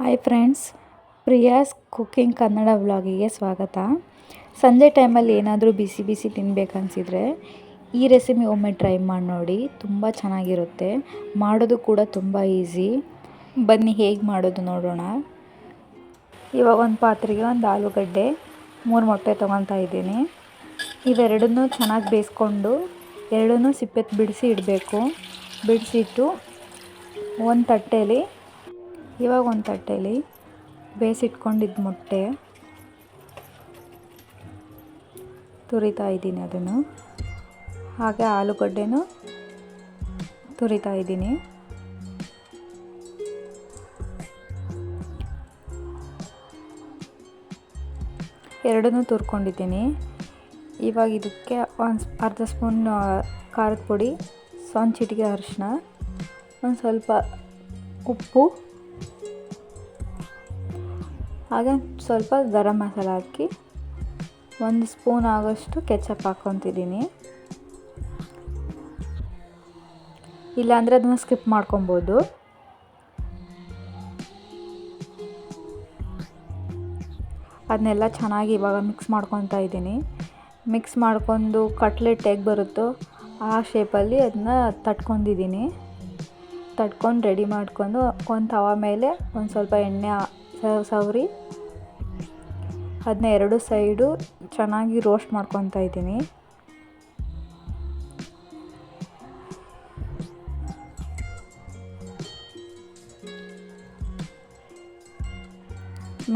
Hi friends, Priya's cooking Kannada ವ್ಲಾಗಿಗೆ ಸ್ವಾಗತ. ಸಂಜೆ ಟೈಮಲ್ಲಿ ಏನಾದರೂ ಬಿಸಿ ಬಿಸಿ ತಿನ್ನಬೇಕನ್ಸಿದ್ರೆ ಈ ರೆಸಿಪಿ ಒಮ್ಮೆ ಟ್ರೈ ಮಾಡಿ ನೋಡಿ. ತುಂಬ ಚೆನ್ನಾಗಿರುತ್ತೆ, ಮಾಡೋದು ಕೂಡ ತುಂಬ ಈಸಿ. ಬನ್ನಿ ಹೇಗೆ ಮಾಡೋದು ನೋಡೋಣ. ಇವಾಗ ಒಂದು ಪಾತ್ರೆಗೆ ಒಂದು ಆಲೂಗಡ್ಡೆ, 3 ಮೊಟ್ಟೆ ತೊಗೊತಾ ಇದ್ದೀನಿ. ಇವೆರಡನ್ನೂ ಚೆನ್ನಾಗಿ ಬೇಯಿಸ್ಕೊಂಡು ಎರಡನ್ನೂ ಸಿಪ್ಪೆ ಬಿಡಿಸಿ ಇಡಬೇಕು. ಬಿಡಿಸಿಟ್ಟು ಒಂದು ತಟ್ಟೆಯಲ್ಲಿ ಬೇಯಿಸಿಟ್ಕೊಂಡಿದ್ದ ಮೊಟ್ಟೆ ತುರಿತಾ ಇದ್ದೀನಿ. ಅದನ್ನು ಹಾಗೆ ಆಲೂಗಡ್ಡೆನೂ ತುರಿತಾ ಇದ್ದೀನಿ. ಎರಡನ್ನೂ ತುರ್ಕೊಂಡಿದ್ದೀನಿ. ಇವಾಗ ಇದಕ್ಕೆ ಒಂದು ಅರ್ಧ ಸ್ಪೂನ್ ಖಾರದ ಪುಡಿ, ಒಂದು ಚಿಟಿಕೆ ಅರಿಶಿನ, ಒಂದು ಸ್ವಲ್ಪ ಉಪ್ಪು, ಹಾಗೆ ಸ್ವಲ್ಪ ಗರಂ ಮಸಾಲ ಹಾಕಿ 1 ಸ್ಪೂನ್ ಆಗೋಷ್ಟು ಕೆಚಪ್ ಹಾಕ್ಕೊತಿದ್ದೀನಿ. ಇಲ್ಲಾಂದರೆ ಅದನ್ನು ಸ್ಕಿಪ್ ಮಾಡ್ಕೊಬೋದು. ಅದನ್ನೆಲ್ಲ ಚೆನ್ನಾಗಿ ಇವಾಗ ಮಿಕ್ಸ್ ಮಾಡ್ಕೊತಾ ಇದ್ದೀನಿ. ಮಿಕ್ಸ್ ಮಾಡ್ಕೊಂಡು ಕಟ್ಲೆಟ್ ಹೇಗೆ ಬರುತ್ತೋ ಆ ಶೇಪಲ್ಲಿ ಅದನ್ನ ತಟ್ಕೊಂಡಿದ್ದೀನಿ. ತಟ್ಕೊಂಡು ರೆಡಿ ಮಾಡ್ಕೊಂಡು ಒಂದು ತವ ಮೇಲೆ ಒಂದು ಸ್ವಲ್ಪ ಎಣ್ಣೆ ಸವರಿ ಅದನ್ನ 2 ಸೈಡು ಚೆನ್ನಾಗಿ ರೋಸ್ಟ್ ಮಾಡ್ಕೊತಾ ಇದ್ದೀನಿ.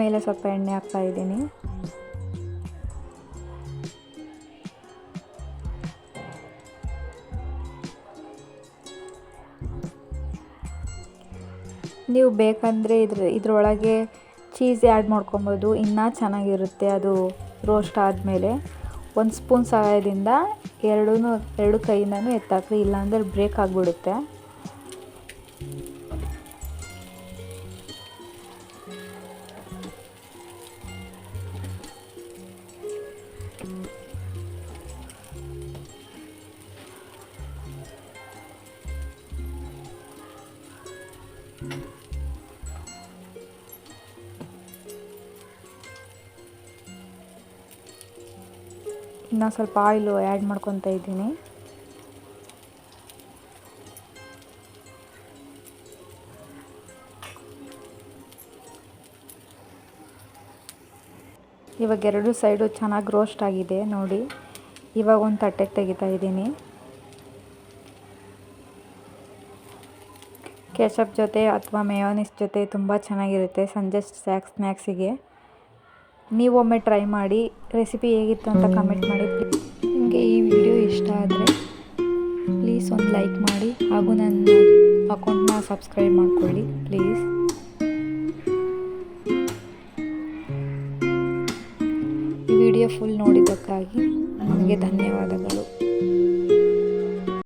ಮೇಲೆ ಸ್ವಲ್ಪ ಎಣ್ಣೆ ಹಾಕ್ತಾ ಇದ್ದೀನಿ. ನೀವು ಬೇಕಂದರೆ ಇದ್ರೊಳಗೆ ಚೀಸ್ ಆ್ಯಡ್ ಮಾಡ್ಕೊಬೋದು, ಇನ್ನೂ ಚೆನ್ನಾಗಿರುತ್ತೆ. ಅದು ರೋಸ್ಟ್ ಆದಮೇಲೆ 1 ಸ್ಪೂನ್ ಸಹಾಯದಿಂದ ಎರಡು ಕೈಯಿಂದನೂ ಎತ್ತಾಕ್ರಿ, ಇಲ್ಲಾಂದರೆ ಬ್ರೇಕ್ ಆಗಿಬಿಡುತ್ತೆ. ಇನ್ನು ಸ್ವಲ್ಪ ಆಯಿಲು ಆ್ಯಡ್ ಮಾಡ್ಕೊತಾ ಇದ್ದೀನಿ. ಇವಾಗ 2 ಸೈಡು ಚೆನ್ನಾಗಿ ರೋಸ್ಟ್ ಆಗಿದೆ ನೋಡಿ. ಇವಾಗ ಒಂದು ತಟ್ಟೆಗೆ ತೆಗಿತಾ ಇದ್ದೀನಿ. ಕೆಚಪ್ ಜೊತೆ ಅಥವಾ ಮೇಯೋನೀಸ್ ಜೊತೆ ತುಂಬ ಚೆನ್ನಾಗಿರುತ್ತೆ ಸಂಜೆ ಸ್ನ್ಯಾಕ್ಸಿಗೆ. ನೀವೊಮ್ಮೆ ಟ್ರೈ ಮಾಡಿ. ರೆಸಿಪಿ ಹೇಗಿತ್ತು ಅಂತ ಕಮೆಂಟ್ ಮಾಡಿ. ನಿಮಗೆ ಈ ವಿಡಿಯೋ ಇಷ್ಟ ಆದರೆ ಪ್ಲೀಸ್ ಒಂದು ಲೈಕ್ ಮಾಡಿ, ಹಾಗೂ ನನ್ನ ಅಕೌಂಟ್ನ ಸಬ್ಸ್ಕ್ರೈಬ್ ಮಾಡ್ಕೊಳ್ಳಿ ಪ್ಲೀಸ್. ಈ ವಿಡಿಯೋ ಫುಲ್ ನೋಡಿದ್ದಕ್ಕಾಗಿ ನನಗೆ ಧನ್ಯವಾದಗಳು.